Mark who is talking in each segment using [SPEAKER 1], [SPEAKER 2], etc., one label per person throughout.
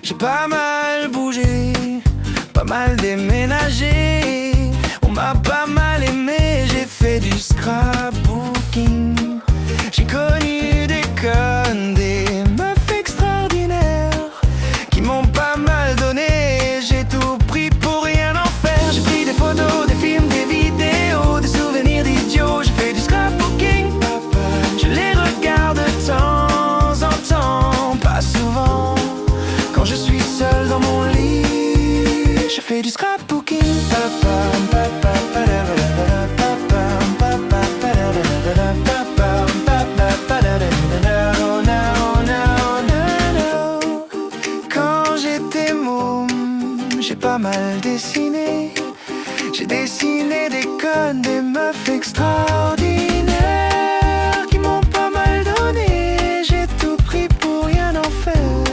[SPEAKER 1] J'ai pas mal bougé, pas mal déménagé. On m'a pas mal aimé, j'ai fait du scrapbooking. J'ai connu des connes, des meufs extraordinaires qui m'ont pas mal donné. J'ai tout pris pour rien en faire. J'ai pris des photos, des films, des vidéos, des souvenirs d'idiots. J'ai fait du scrapbooking. Je les regarde de temps en temps, pas souvent. Quand je suis seul dans mon lit, je fais du scrapbooking. Quand j'étais môme, j'ai pas mal dessiné. J'ai dessiné des connes, des meufs extraordinaires qui m'ont pas mal donné. J'ai tout pris pour rien en faire.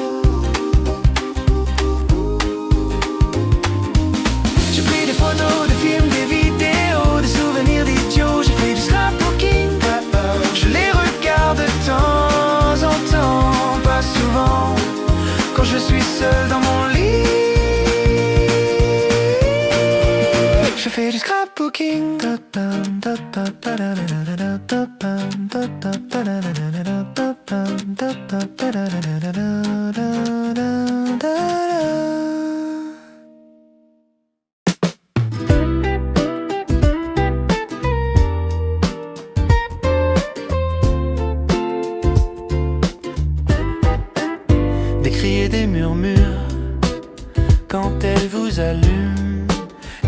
[SPEAKER 1] J'ai pris des photos, des films, des vidéos, des souvenirs d'idiots. J'ai fait du scrapbooking. Je les regarde de temps en temps, pas souvent. Quand je suis seul dans mon lit, je fais du scrapbooking. Des cris et des murmures quand elle vous allume,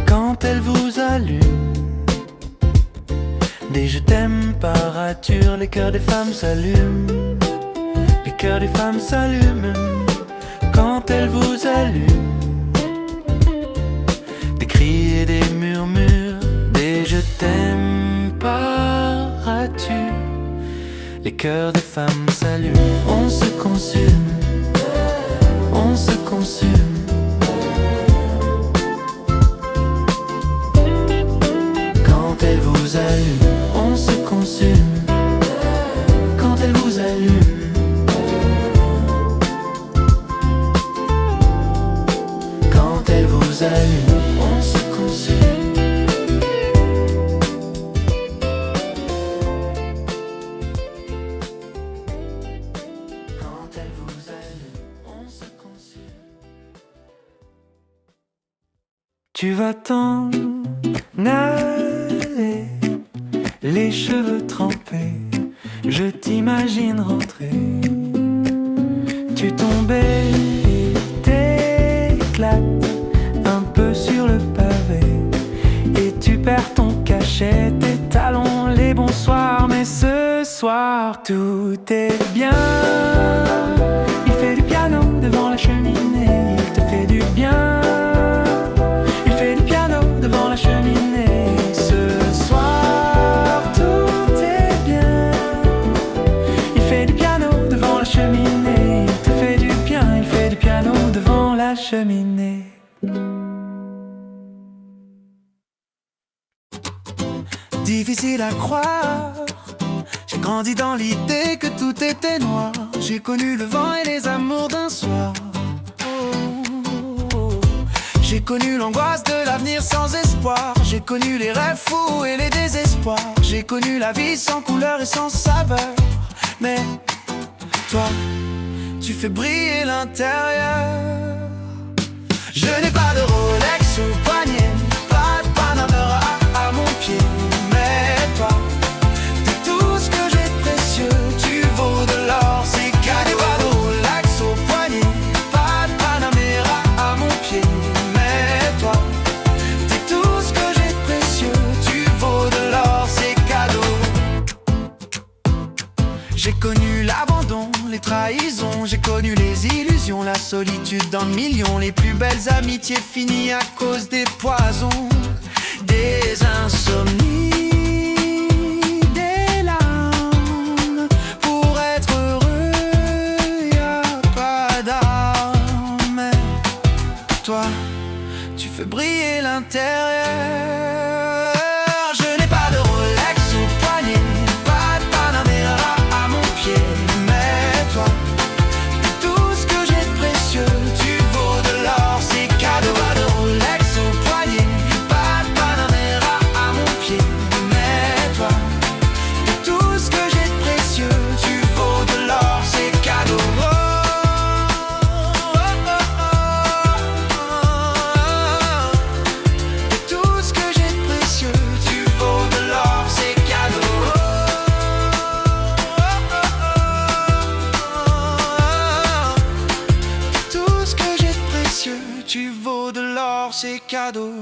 [SPEAKER 1] quand elle vous allume. Des je t'aime par rature, les cœurs des femmes s'allument. Les cœurs des femmes s'allument quand elles vous allument. Des cris et des murmures, des je t'aime par rature, les cœurs des femmes s'allument. On se consume, on se consume. Quand elle vous allume, on se consume. Quand elle vous allume, quand elle vous allume, on se consume. Quand elle vous allume, on se consume. Tu vas t'en aller, les cheveux trempés, je t'imagine rentrer. Tu tombais et t'éclates un peu sur le pavé, et tu perds ton cachet, tes talons, les bonsoirs. Mais ce soir tout est bien. Il fait du piano devant la cheminée, il te fait du bien. Il fait du piano devant la cheminée. Ce soir tout est bien. Il fait du piano devant la cheminée, il te fait du bien. Il fait du piano devant la cheminée. Difficile à croire, j'ai grandi dans l'idée que tout était noir. J'ai connu le vent et les amours d'un soir. J'ai connu l'angoisse de l'avenir sans espoir. J'ai connu les rêves fous et les désespoirs. J'ai connu la vie sans couleur et sans saveur. Mais toi, tu fais briller l'intérieur. Je n'ai pas de Rolex au poignet, pas de Panamera à mon pied. Mais toi, t'es tout ce que j'ai de précieux. Tu vaux de l'or, c'est cadeau. Pas de Rolex au poignet, pas de Panamera à mon pied. Mais toi, t'es tout ce que j'ai de précieux. Tu vaux de l'or, c'est cadeau. J'ai connu l'abandon, les trahisons. J'ai connu les illusions, la solitude dans le million. Les plus belles amitiés finies à cause des poisons, des insomnies, des larmes fait briller l'intérieur. Je n'ai pas de Rolex au poignet, pas de Panamera à mon pied, mais toi, tout ce que j'ai de précieux, tu vaux de l'or, c'est cadeau. Pas de Rolex au poignet, pas de Panamera à mon pied, mais toi, tout ce que j'ai de précieux, tu vaux de l'or, c'est cadeau. Tout ce que j'ai de précieux, tu vaux de l'or, c'est cadeau. Tout ce que j'ai de précieux, tu vaux de l'or, c'est cadeau.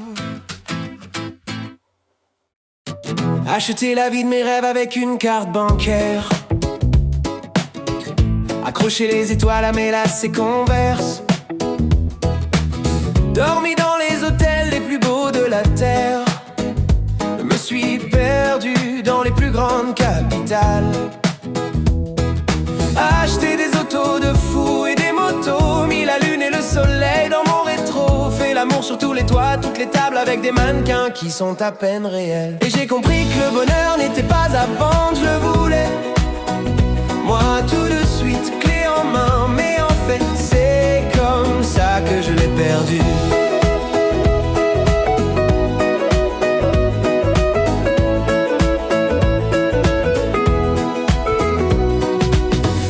[SPEAKER 1] Acheter la vie de mes rêves avec une carte bancaire, accrocher les étoiles à mes lacets Converse, dormi dans les hôtels les plus beaux de la terre. Je me suis perdu dans les plus grandes capitales, acheter des autos de fous et des motos, mis la lune et le soleil dans mon rétro, fait l'amour sur tous les toits, toutes les tables avec des mannequins qui sont à peine réels. Et j'ai compris que le bonheur n'était pas à vendre, je le voulais moi tout de suite, clé en main. Mais en fait c'est comme ça que je l'ai perdu.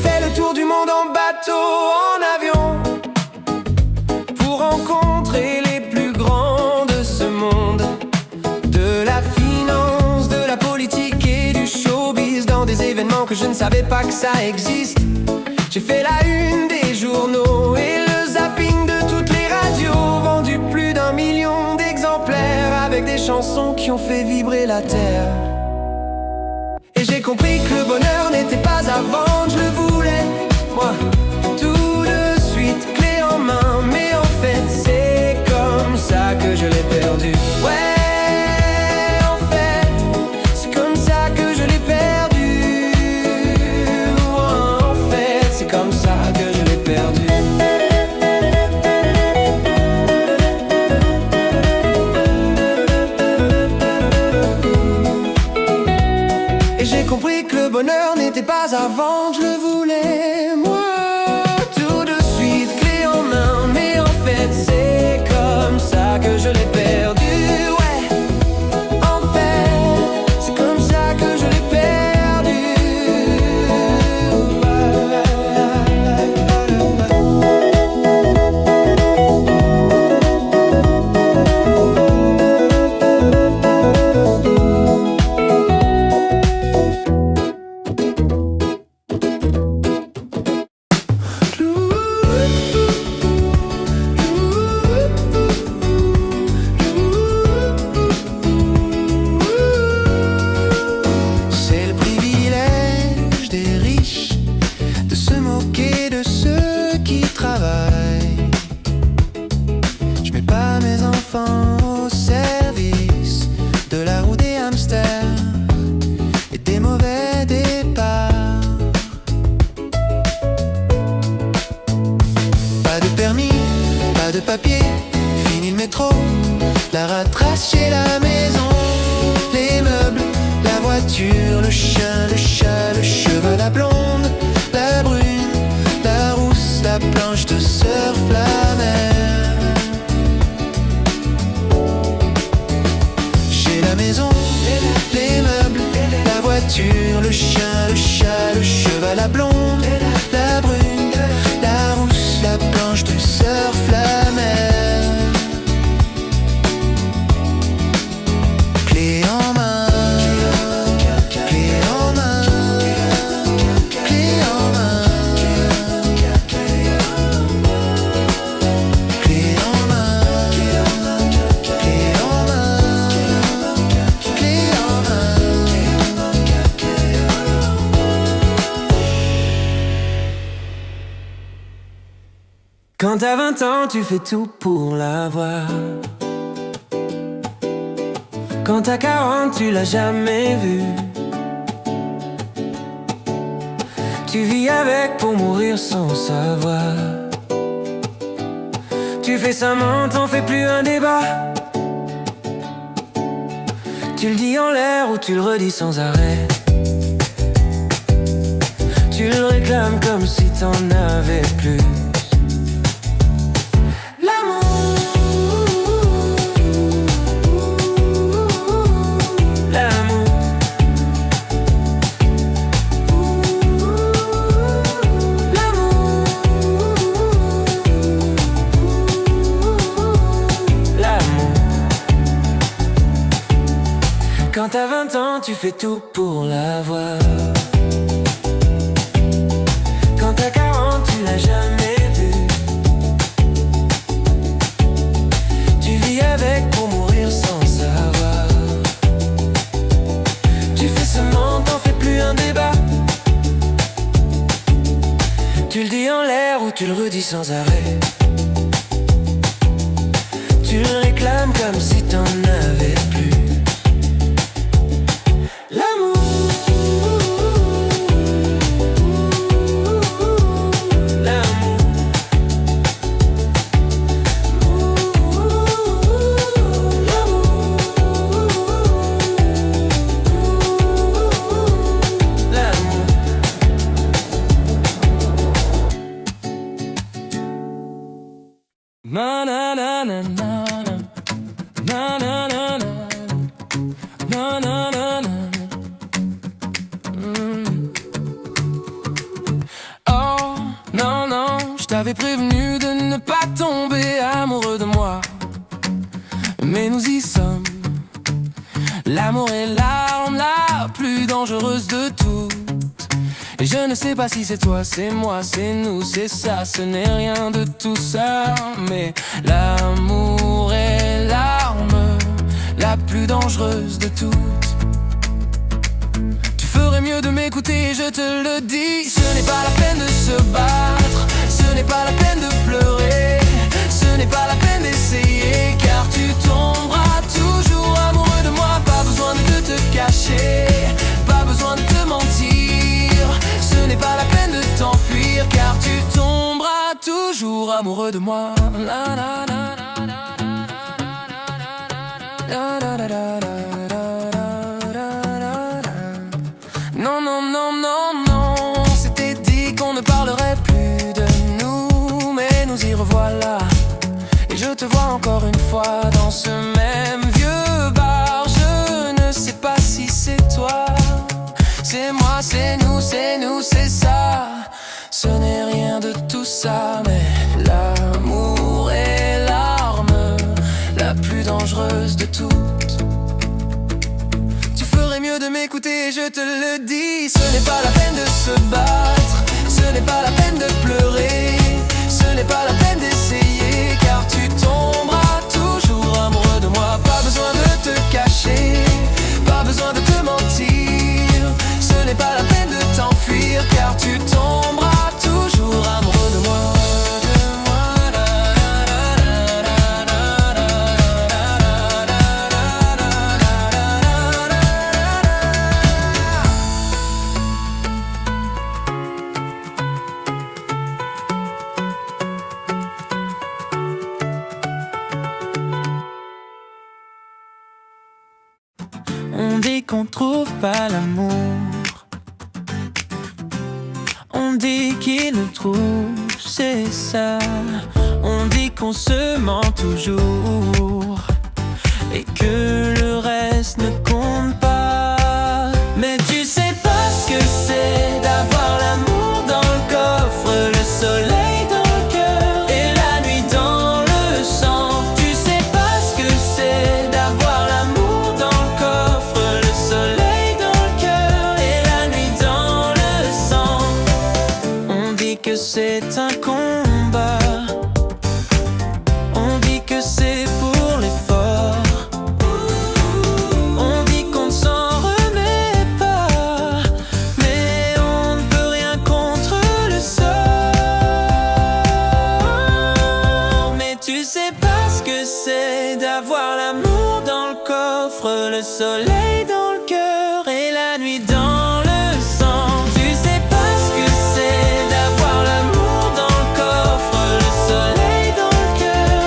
[SPEAKER 1] Fais le tour du monde en bateau, en avion, pour rencontrer les plus grands de ce monde, de la finance, de la politique et du showbiz, dans des événements que je ne savais pas que ça existe. J'ai fait la une des journaux et le zapping de toutes les radios, vendu plus d'1 million d'exemplaires avec des chansons qui ont fait vibrer la terre. Et j'ai compris que le bonheur n'était pas à vendre, je le voulais moi tout de suite, clé en main. Mais en fait c'est comme ça que je l'ai perdu. Ouais, en fait c'est comme ça que je l'ai perdu. En fait c'est comme ça que je l'ai perdu. Et j'ai compris que le bonheur n'était pas à vendre, je le voulais moi tout de suite, clé en main. Mais en fait c'est comme ça que je l'ai perdu. Ouais, en fait c'est comme ça que je l'ai perdu. C'est le privilège des riches de se moquer de ceux qui travaillent. Je mets pas mes enfants au service de la roue des hamsters et des mauvais départs. Pas de permis, pas de papier, fini le métro, la ratrace chez la maison, les meubles, la voiture, le chien, le chat, le cheval, la blonde, la brune, la rousse, la planche de surf, la mer. Chez la maison, les meubles, la voiture, le chien, le chat, le cheval, la blonde, la brune, la rousse, la planche de surf, la mer. Clé en main, clé en main, clé en main, clé en main, clé en main, clé en main. Quand t'as 20 ans, tu fais tout pour l'avoir. Quand t'as 40, tu l'as jamais vu. Tu vis avec pour mourir sans savoir. Tu fais semblant, t'en fais plus un débat. Tu le dis en l'air ou tu le redis sans arrêt. Tu le réclames comme si t'en avais plus. Quand t'as 20 ans, tu fais tout pour l'avoir. Quand t'as 40, tu l'as jamais vu. Tu vis avec pour mourir sans savoir. Tu fais semblant, t'en fais plus un débat. Tu le dis en l'air ou tu le redis sans arrêt. Tu le réclames comme si t'en avais plus. Na na na na na na na na na na na na. Oh non non, je t'avais prévenu de ne pas tomber amoureux de moi, mais nous y sommes. L'amour est l'arme la plus dangereuse de toutes. Et je ne sais pas si c'est toi, c'est moi, c'est nous, c'est ça. Ce n'est rien de tout ça, mais l'amour est l'arme la plus dangereuse de toutes. Tu ferais mieux de m'écouter, je te le dis. Ce n'est pas la peine de se battre, ce n'est pas la peine de pleurer, ce n'est pas la peine d'essayer, car tu tomberas toujours amoureux de moi. Pas besoin de te cacher, pas besoin de te mentir. Ce n'est pas la peine de t'enfuir, car tu tomberas toujours amoureux de moi. Non, non, non, non, non. On s'était dit qu'on ne parlerait plus de nous, mais nous y revoilà. Et je te vois encore une fois dans ce même vieux bar. Je ne sais pas si c'est toi, c'est moi, c'est nous, c'est ça. Ce n'est rien de tout ça, mais l'amour est l'arme la plus dangereuse de toutes. Tu ferais mieux de m'écouter, je te le dis. Ce n'est pas la peine de se battre, ce n'est pas la peine de pleurer, ce n'est pas la peine d'essayer, car tu tomberas toujours amoureux de moi. Pas besoin de te cacher, pas besoin de te mentir. Ce n'est pas la peine de t'enfuir, car tu tomberas toujours amoureux de moi. On dit qu'on trouve pas l'amour, on dit qu'il le trouve, c'est ça. On dit qu'on se ment toujours et que le reste ne compte pas. Mais tu sais pas ce que c'est d'avoir l'amour dans le coffre, le soleil dans le cœur et la nuit dans le sang. Tu sais pas ce que c'est d'avoir l'amour dans le coffre, le soleil dans le cœur et la nuit dans le sang. On dit que c'est un combat, on dit que c'est pour les forts. On dit qu'on ne s'en remet pas, mais on ne peut rien contre le sort. Mais tu sais pas ce que c'est d'avoir l'amour dans le coffre, le soleil dans le cœur et la nuit dans le sang. Tu sais pas ce que c'est d'avoir l'amour dans le coffre, le soleil dans le cœur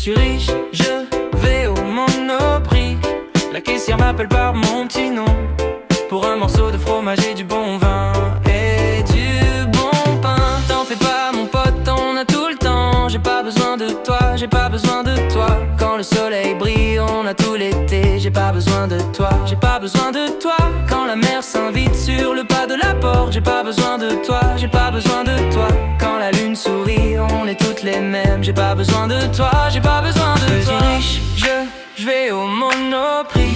[SPEAKER 1] suis riche, je vais au Monoprix. La caissière m'appelle par mon petit nom pour un morceau de fromage et du bon vin et du bon pain. T'en fais pas mon pote, on a tout le temps. J'ai pas besoin de toi, j'ai pas besoin de toi. Quand le soleil brille, on a tout l'été. J'ai pas besoin de toi, j'ai pas besoin de toi. Quand la mer s'invite sur le pas de la porte, j'ai pas besoin de toi, j'ai pas besoin de toi. Quand la lune sourit, on est toutes les mêmes. J'ai pas besoin de toi, j'ai pas besoin de toi. Je suis riche, je vais au Monoprix.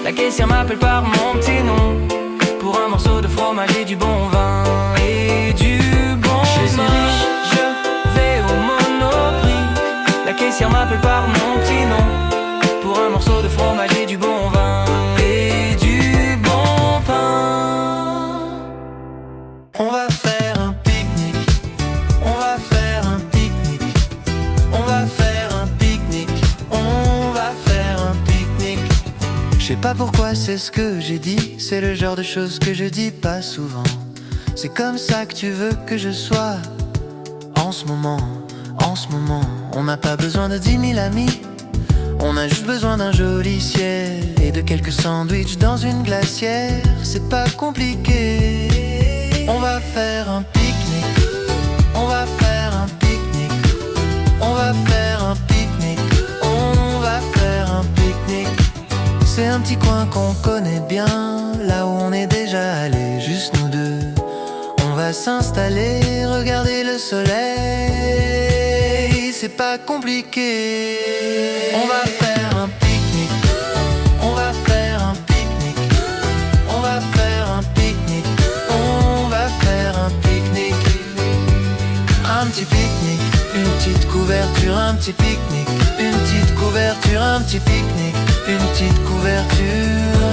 [SPEAKER 1] La caissière m'appelle par mon petit nom pour un morceau de fromage et du bon vin et du bon vin. Je suis riche, je vais au Monoprix. La caissière m'appelle par mon petit nom pour un morceau de fromage et du bon vin et du bon pain.
[SPEAKER 2] On va faire un pique-nique, on va faire un pique-nique, on va faire un pique-nique, on va faire un pique-nique. Je sais pas pourquoi c'est ce que j'ai dit, c'est le genre de choses que je dis pas souvent. C'est comme ça que tu veux que je sois en ce moment, on n'a pas besoin de 10 000 amis. On a juste besoin d'un joli ciel et de quelques sandwichs dans une glacière. C'est pas compliqué. On va faire un pique-nique, on va faire un pique-nique, on va faire un pique-nique, on va faire un pique-nique. C'est un petit coin qu'on connaît bien, là où on est déjà allé, juste nous deux. On va s'installer, regarder le soleil, c'est pas compliqué. On va faire un pique-nique, on va faire un pique-nique, on va faire un pique-nique, on va faire un pique-nique. Un petit pique-nique, une petite couverture, un petit pique-nique, une petite couverture, un petit pique-nique, une petite couverture.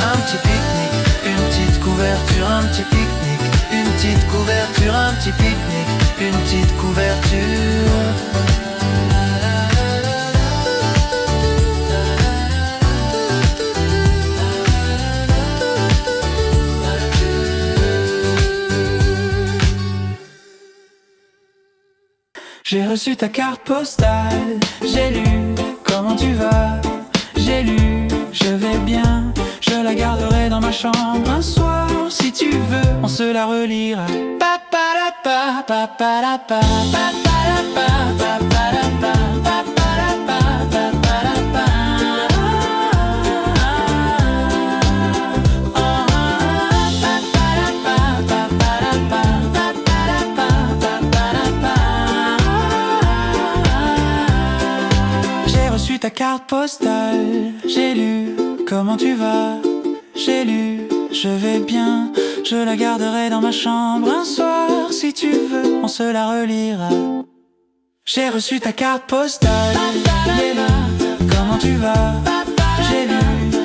[SPEAKER 2] Un petit pique-nique, une petite couverture, un petit pique-nique, une petite couverture, un petit pique-nique, une petite couverture.
[SPEAKER 1] J'ai reçu ta carte postale, j'ai lu comment tu vas, j'ai lu je vais bien, je la garderai dans ma chambre un soir si tu veux, on se la relira. Pa-pa-da-pa, pa-pa-da-pa, pa-pa-da-pa, pa-pa-da-pa, pa-pa-da-pa, pa-pa-da-pa. J'ai reçu ta carte postale, j'ai lu comment tu vas, j'ai lu je vais bien, je la garderai dans ma chambre un soir si tu veux, on se la relira. J'ai reçu ta carte postale, j'ai lu comment tu vas, j'ai lu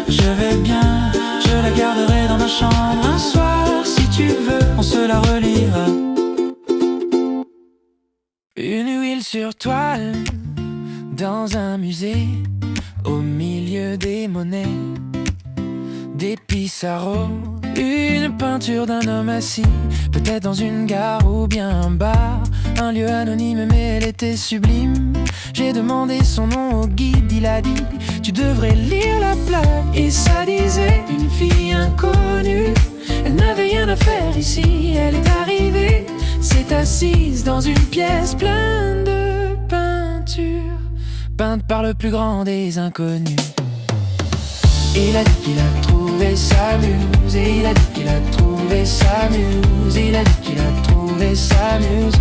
[SPEAKER 1] je vais bien, je la garderai dans ma chambre un soir si tu veux, on se la relira. Une huile sur toile dans un musée, au milieu des monnaies, des Pissarro, une peinture d'un homme assis, peut-être dans une gare ou bien un bar, un lieu anonyme mais elle était sublime. J'ai demandé son nom au guide, il a dit tu devrais lire la plaque. Et ça disait une fille inconnue, elle n'avait rien à faire ici, elle est arrivée, s'est assise dans une pièce pleine de peinture, peinte par le plus grand des inconnus. Il a dit qu'il a trouvé sa muse, et il a dit qu'il a trouvé sa muse, il a dit qu'il a trouvé sa muse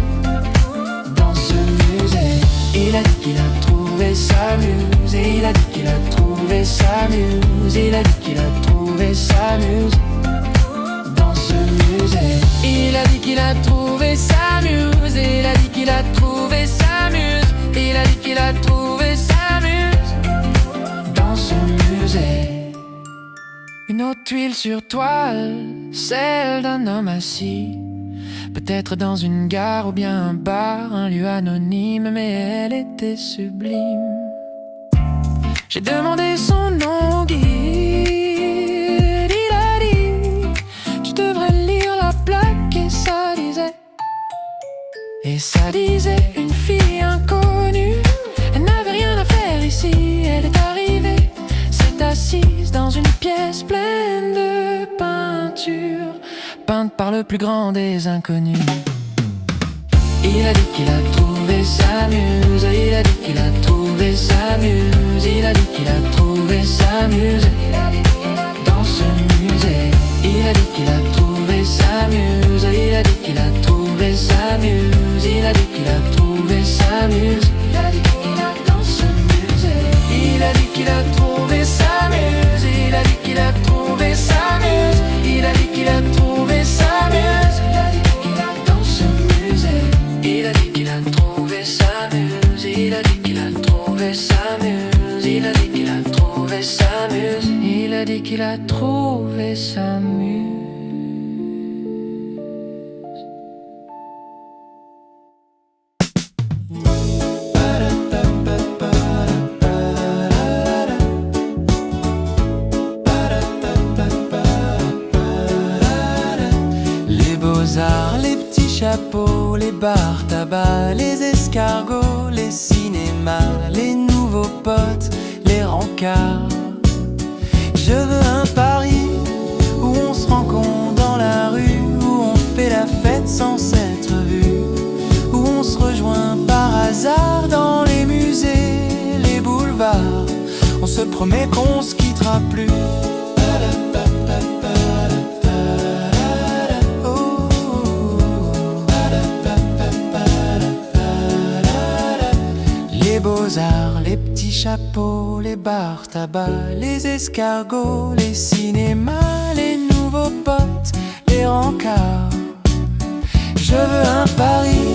[SPEAKER 1] dans ce musée. Il a dit qu'il a trouvé sa muse, et il a dit qu'il a trouvé sa muse, il a dit qu'il a trouvé sa muse dans ce musée. Il a dit qu'il a trouvé sa muse, et il a dit qu'il a trouvé sa muse, il a dit qu'il a trouvé sa muse dans ce musée. Une autre huile sur toile, celle d'un homme assis, peut-être dans une gare ou bien un bar, un lieu anonyme, mais elle était sublime. J'ai demandé son nom au guide, il a dit tu devrais lire la plaque, et ça disait une fille inconnue, scène de peinture peinte par le plus grand des inconnus. Il a dit qu'il a trouvé sa muse, il a dit qu'il a trouvé sa muse, il a dit qu'il a trouvé sa muse dans ce musée. Il a dit qu'il a trouvé sa muse, il a dit qu'il a trouvé sa muse, il a dit qu'il a trouvé sa muse, il a dit qu'il a dans ce musée. Il a dit qu'il a trouvé sa muse, il a dit qu'il a trouvé sa muse, il a dit qu'il a trouvé sa muse, il a dit qu'il a dans ce musée. Il a dit qu'il a trouvé sa muse, il a dit qu'il a trouvé sa muse, il a dit qu'il a trouvé sa muse, il a dit qu'il a trouvé sa muse. Les beaux-arts, les petits chapeaux, les bars tabac, les escargots, les cinémas, les nouveaux potes, les rencarts. Je veux un Paris où on se rencontre dans la rue, où on fait la fête sans s'être vu, où on se rejoint par hasard dans les musées, les boulevards. On se promet qu'on se quittera plus. Les beaux-arts, les petits chapeaux, les bars tabac, les escargots, les cinémas, les nouveaux potes, les rencarts. Je veux un Paris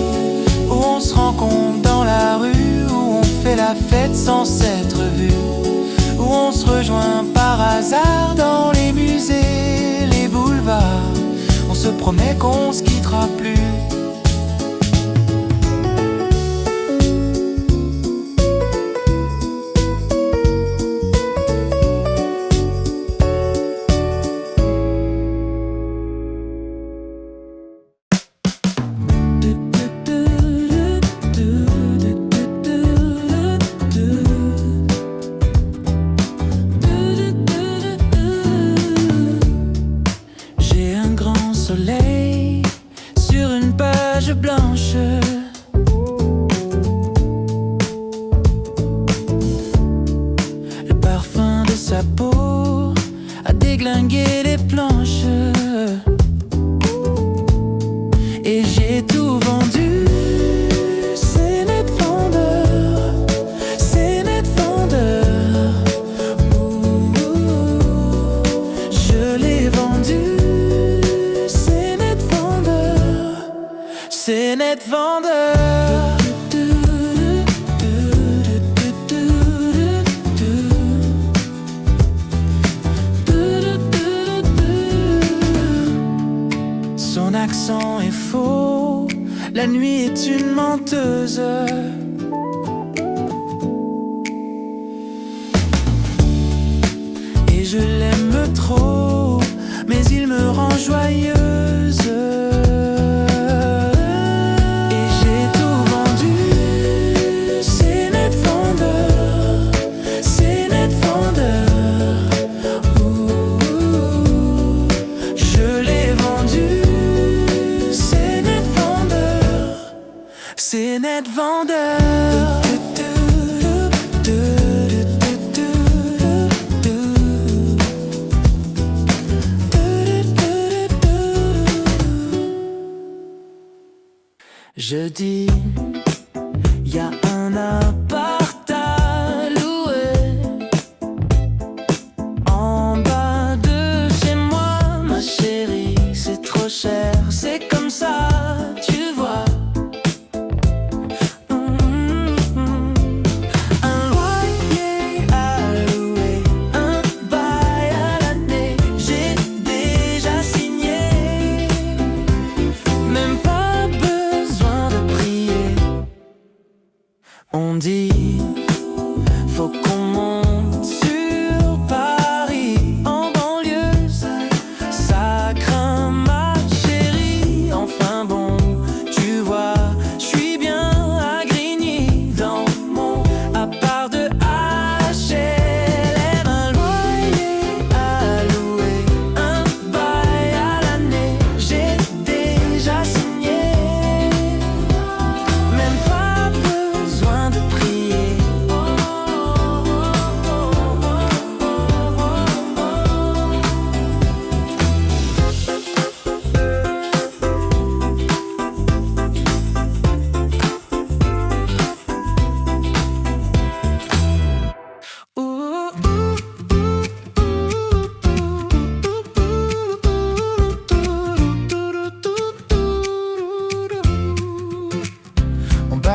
[SPEAKER 1] où on se rencontre dans la rue, où on fait la fête sans s'être vu, où on se rejoint par hasard dans les musées, les boulevards. On se promet qu'on se quittera plus. Soleil sur une page blanche. Le parfum de sa peau a déglingué les planches. Et j'ai tout vendu. C'est net vendeur, c'est net vendeur. Je l'ai vendu. C'est net vendeur. Son accent est faux, la nuit est une menteuse. Et je l'aime trop, mais il me rend joyeuse. C'est net vendeur. Je dis, y a un appart à louer en bas de chez moi, ma chérie. C'est trop cher, c'est comme ça, tu vois.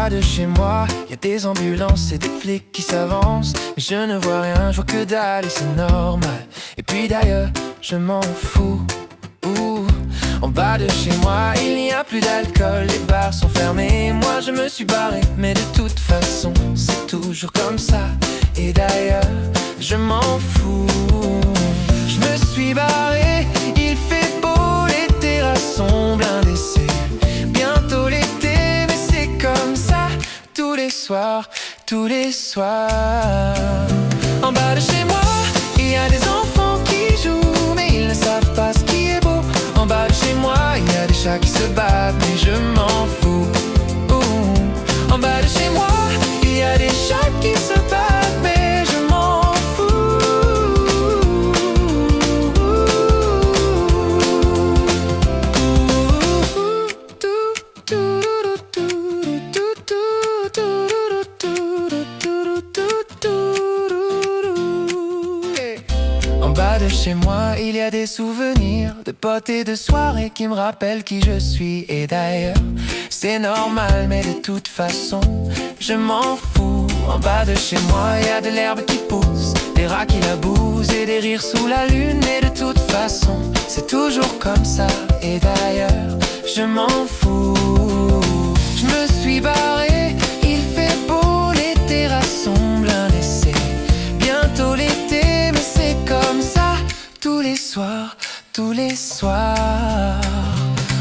[SPEAKER 2] bas de chez moi, y a des ambulances et des flics qui s'avancent. Mais je ne vois rien, je vois que dalle et c'est normal. Et puis d'ailleurs, je m'en fous. En bas de chez moi, il n'y a plus d'alcool, les bars sont fermés. Moi je me suis barré, mais de toute façon, c'est toujours comme ça. Et d'ailleurs, je m'en fous. Je me suis barré, il fait beau, les terrasses sont blindées, c'est bientôt l'été, mais c'est comme ça, tous les soirs, tous les soirs. En bas de chez moi, il y a des enfants qui jouent, mais ils ne savent pas ce qui est beau. En bas de chez moi, il y a des chats qui se battent, mais je m'en fous. En bas de chez moi, il y a des chats qui se battent, mais je m'en fous. En bas de chez moi, il y a des souvenirs de potes et de soirées qui me rappellent qui je suis. Et d'ailleurs, c'est normal, mais de toute façon, je m'en fous. En bas de chez moi, il y a de l'herbe qui pousse, des rats qui la bousent et des rires sous la lune. Et de toute façon, c'est toujours comme ça. Et d'ailleurs, je m'en fous. Je me suis barré, il fait beau, les terrasses sont blindées, c'est bientôt l'été, mais c'est comme ça, tous les soirs, tous les soirs.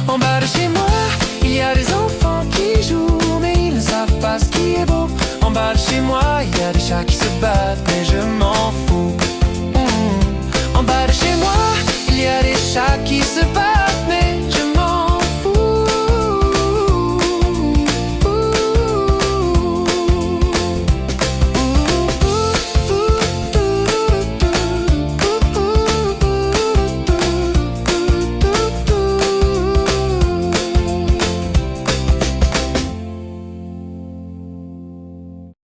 [SPEAKER 2] En bas de chez moi, il y a des enfants qui jouent, mais ils ne savent pas ce qui est beau. En bas de chez moi, il y a des chats qui se battent, mais je m'en fous. En bas de chez moi, il y a des chats qui se battent, mais je m'en fous.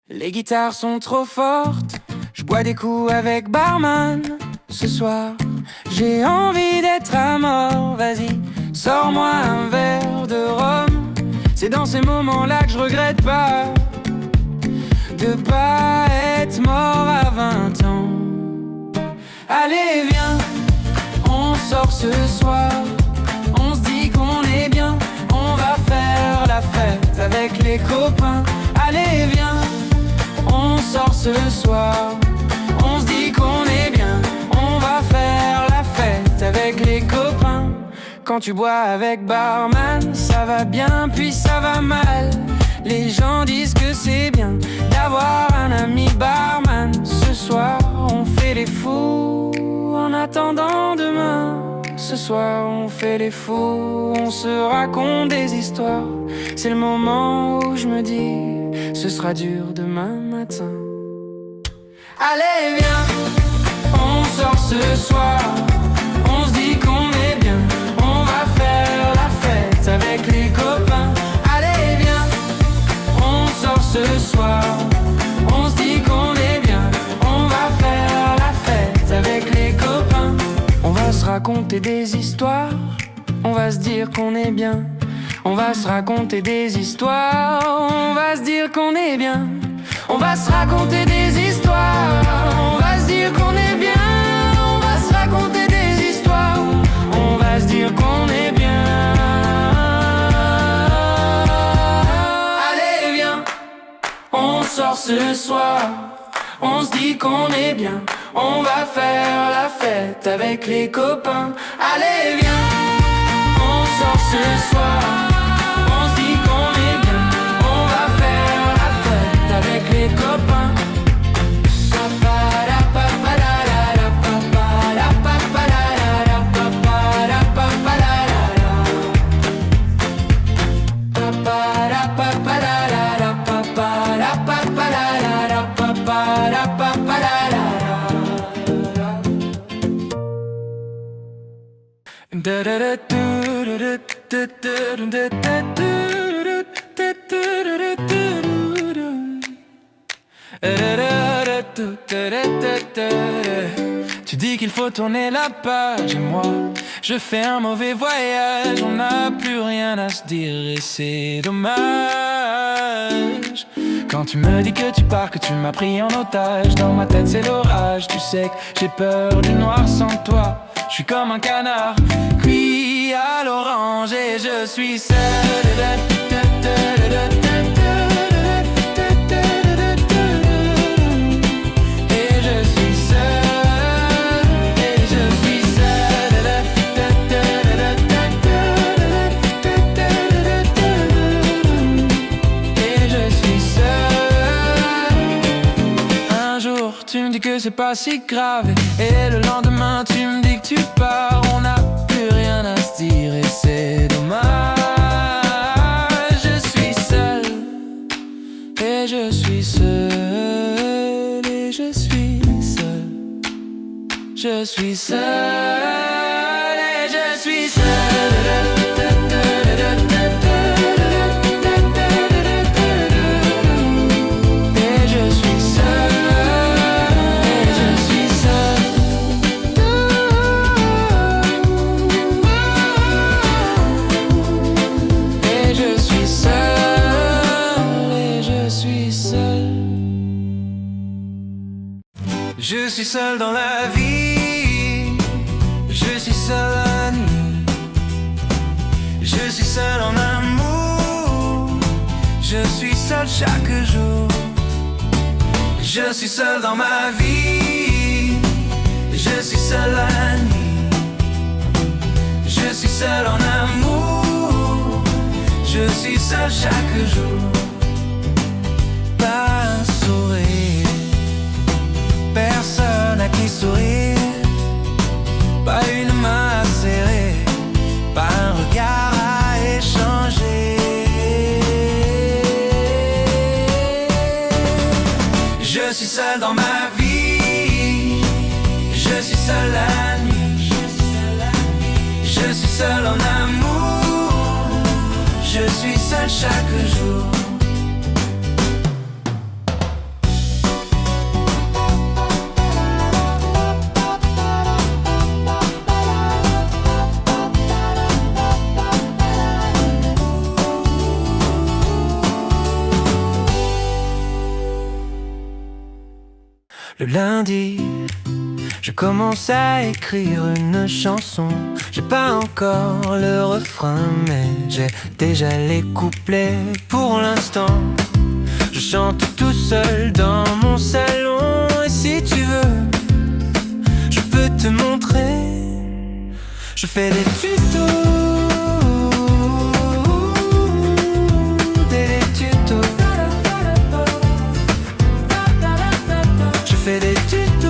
[SPEAKER 2] Les guitares sont trop fortes, je bois des coups avec barman. Ce soir, j'ai envie d'être à mort. Vas-y, sors-moi un verre de rhum. C'est dans ces moments-là que je regrette pas de pas être mort à 20 ans. Allez viens, on sort ce soir, on se dit qu'on est bien, on va faire la fête avec les copains. Allez viens, on sort ce soir, on se dit qu'on est bien, on va faire la fête avec les copains. Quand tu bois avec barman, ça va bien puis ça va mal. Les gens disent que c'est bien d'avoir un ami barman. Ce soir on fait les fous en attendant demain. Ce soir on fait les fous, on se raconte des histoires. C'est le moment où je me dis, ce sera dur demain matin. Allez viens, on sort ce soir, on se dit qu'on est bien, on va faire la fête avec les copains. Allez viens, on sort ce soir, on se dit qu'on est bien, on va faire la fête avec les copains. On va se raconter des histoires, on va se dire qu'on est bien. On va se raconter des histoires, on va se dire qu'on est bien. On va se raconter des histoires, on va se dire qu'on est bien. On va se raconter des histoires, on va se dire qu'on est bien. Allez viens, on sort ce soir, on se dit qu'on est bien, on va faire la fête avec les copains. Allez viens, on sort ce soir, on se dit qu'on est bien, on va faire la fête avec les copains. Tu dis qu'il faut tourner la page et moi
[SPEAKER 1] Je fais un mauvais voyage, on n'a plus rien à se dire et c'est dommage. Quand tu me dis que tu pars, que tu m'as pris en otage, dans ma tête c'est l'orage. Tu sais que j'ai peur du noir sans toi. Je suis comme un canard cuit à l'orange et je suis seul. Que c'est pas si grave et le lendemain tu me dis que tu pars. On n'a plus rien à se dire et c'est dommage. Je suis seul et je suis seul et je suis seul. Je suis seul et je suis seul. Je suis seul dans la vie, je suis seul la nuit, je suis seul en amour, je suis seul chaque jour. Je suis seul dans ma vie, je suis seul la nuit, je suis seul en amour, je suis seul chaque jour. Pas un sourire, personne à qui sourire, pas une main à serrer, pas un regard à échanger. Je suis seul dans ma vie, je suis seul la nuit, je suis seul en amour, je suis seul chaque jour. Le lundi, je commence à écrire une chanson. J'ai pas encore le refrain, mais j'ai déjà les couplets. Pour l'instant, je chante tout seul dans mon salon. Et si tu veux, je peux te montrer. Je fais des tutos. Je fais des tutos,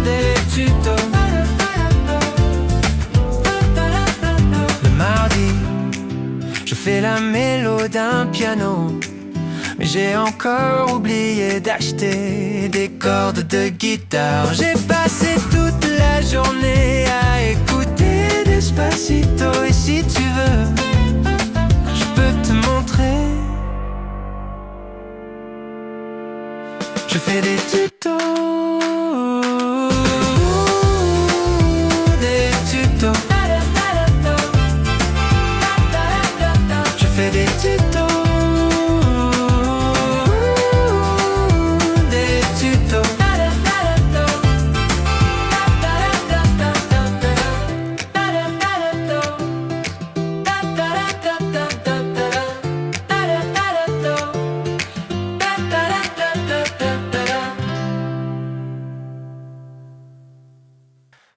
[SPEAKER 1] des tutos. Le mardi, je fais la mélodie d'un piano, mais j'ai encore oublié d'acheter des cordes de guitare. J'ai passé toute la journée à écouter Despacito. Et si tu veux, je peux te montrer. Je fais des tutos, des tutos. Je fais des tutos, des tutos.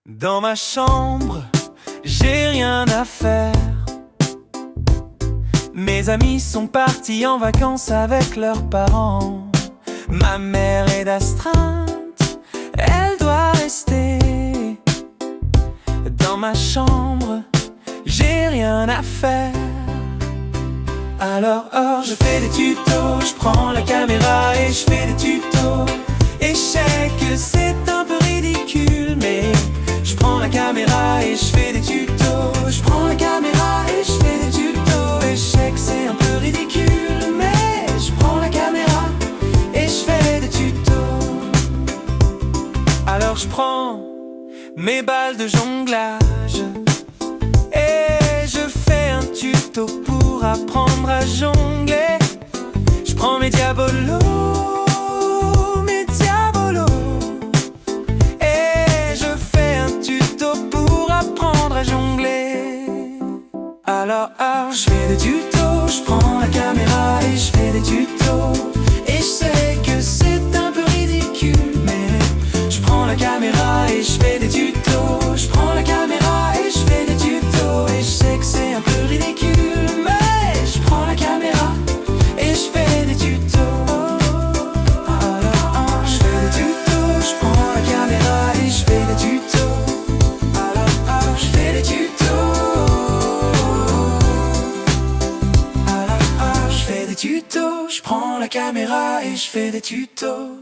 [SPEAKER 1] Dans ma chambre, j'ai rien à faire. Mes amis sont partis en vacances avec leurs parents. Ma mère est d'astreinte, elle doit rester. Dans ma chambre, j'ai rien à faire. Alors je fais des tutos, je prends la caméra et je fais des tutos. Et je sais que c'est un peu ridicule, mais je prends la caméra et je fais des tutos. Je prends la caméra et je fais des tutos. Et je sais que c'est un peu ridicule, mais je prends la caméra et je fais des tutos. Alors je je prends mes balles de jonglage et je fais un tuto pour apprendre à jongler. Je prends mes diabolos, et je fais un tuto pour apprendre à jongler. Alors je fais des tutos, je prends la caméra et je fais des tutos. Et je sais que c'est un peu ridicule, mais je prends la caméra et je fais des tutos. Je prends la caméra et je fais des tutos. Et je sais que c'est un peu ridicule, mais je prends la caméra et je fais des tutos. Alors je fais des tutos, je prends la caméra et je fais des tutos. Alors je fais des tutos. Alors je fais des tutos, je prends la caméra et je fais des tutos.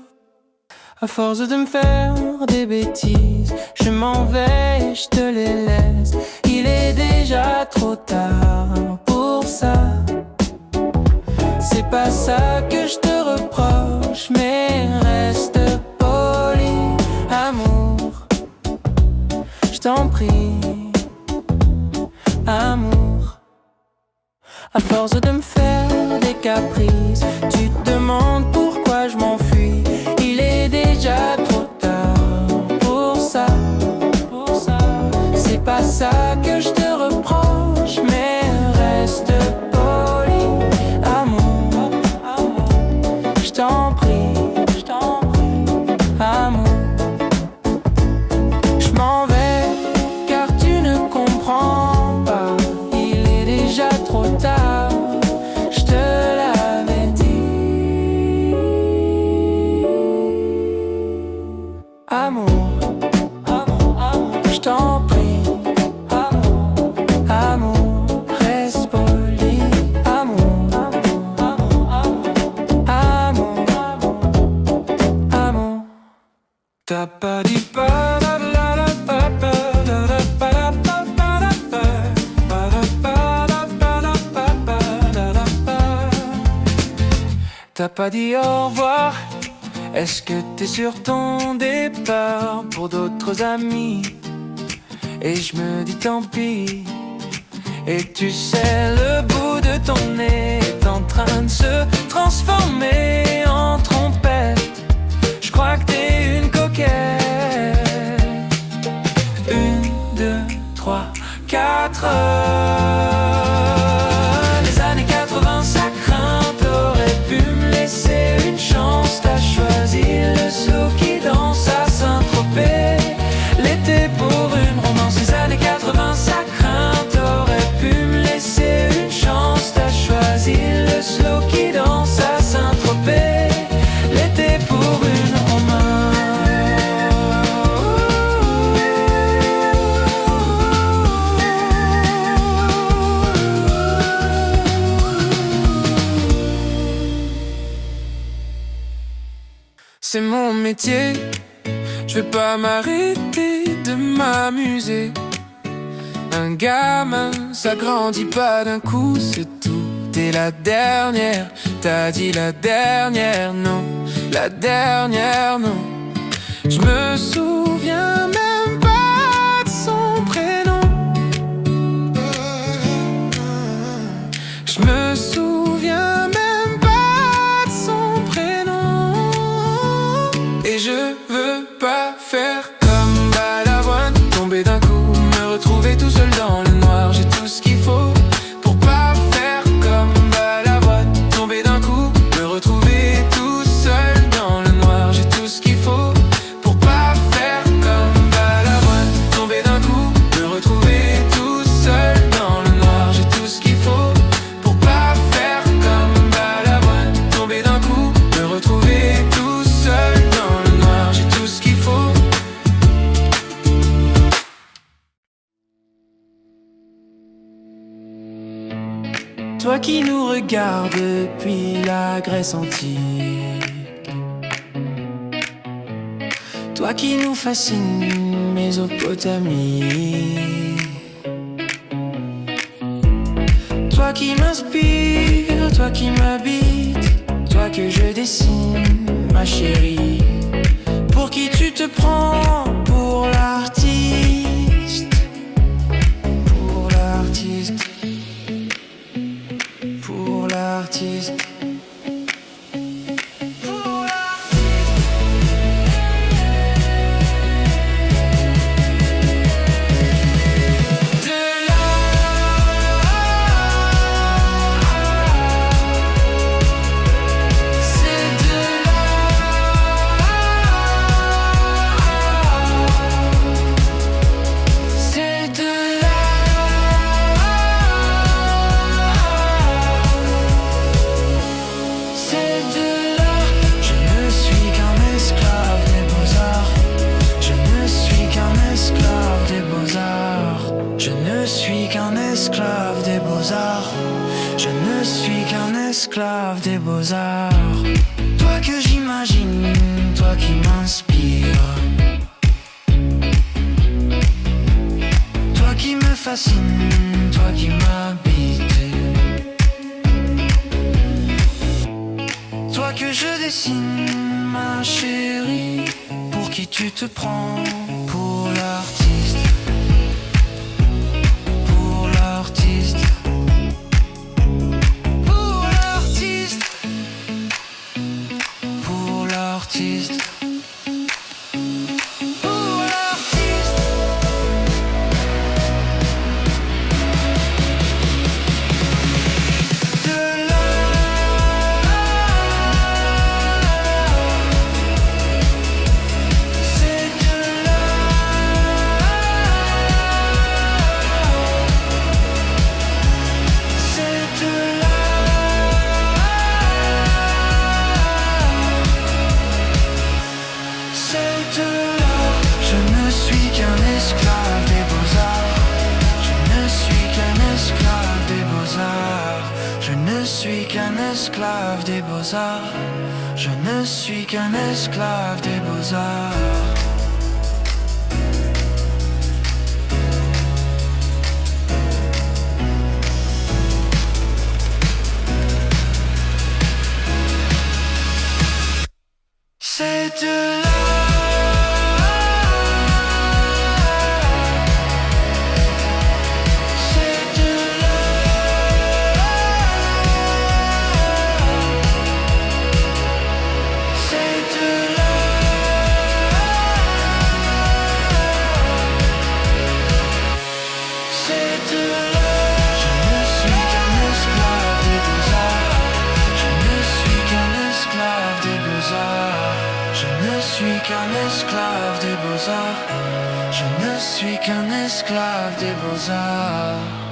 [SPEAKER 1] À force de me faire des bêtises, je m'en vais et je te les laisse. Il est déjà trop tard pour ça. C'est pas ça que je te reproche, mais reste poli, amour. Je t'en prie, amour. À force de me faire des caprices, tu te demandes pourquoi je m'enfuis. Il est déjà trop tard pour ça. C'est pas ça que je te reproche, mais reste poli, amour. Je t'en prie, amour. Je m'en vais car tu ne comprends pas. Il est déjà trop tard, je te l'avais dit. Amour, je t'en prie, amour, reste poli, amour, amour. T'as pas dit pas. T'as pas dit au revoir. Est-ce que t'es sur ton départ pour d'autres amis? Et je me dis tant pis. Et tu sais, le bout de ton nez est en train de se transformer en trompette. Je crois que t'es une coquette. 1, 2, 3, 4 Les années 80 ça craint. T'aurais pu me laisser une chance. T'as choisi le slow qui danse à Saint-Tropez. L'été pour une romance. Les années 80 ça craint. T'aurais pu me laisser une chance. T'as choisi le slow qui danse à Saint-Tropez. L'été pour une romance. C'est mon métier, je vais pas m'arrêter de m'amuser. Un gamin, ça grandit pas d'un coup, c'est tout. T'es la dernière, t'as dit la dernière, non. La dernière, non. Je me souviens même pas de son prénom. Je me souviens même pas de son prénom. Et je veux pas faire comme Balavoine, tomber d'un coup, me retrouver tout seul dans le noir. J'ai tout ce qu'il faut pour pas faire comme Balavoine, tomber d'un coup, me retrouver tout seul dans le noir. J'ai tout ce qu'il faut pour pas faire comme Balavoine, tomber d'un coup, me retrouver tout seul dans le noir. J'ai tout ce qu'il faut pour pas faire comme Balavoine, tomber d'un coup, me retrouver tout seul dans le noir. J'ai tout ce qu'il faut. Toi qui nous regardes depuis la Grèce antique, toi qui nous fascine, Mésopotamie, toi qui m'inspire, toi qui m'habite, toi que je dessine, ma chérie, pour qui tu te prends. esclave des beaux-arts. Je ne suis qu'un esclave des beaux-arts. Toi que j'imagine, toi qui m'inspires, toi qui me fascine, toi qui m'habites, toi que je dessine, ma chérie. Pour qui tu te prends? Pour l'artiste, pour l'artiste, pour l'artiste, pour l'artiste, pour l'artiste. De là, c'est de là, c'est de là, c'est de là. Je ne suis qu'un esclave des beaux-arts. Je ne suis qu'un esclave des beaux-arts. Je ne suis qu'un esclave des beaux-arts. Je ne suis qu'un esclave des beaux-arts. C'est de là, c'est de là, c'est de là, c'est de là. Je ne suis qu'un esclave des beaux-arts. Je ne suis qu'un esclave des beaux-arts. Je ne suis qu'un esclave des beaux-arts. Je ne suis qu'un esclave des beaux-arts.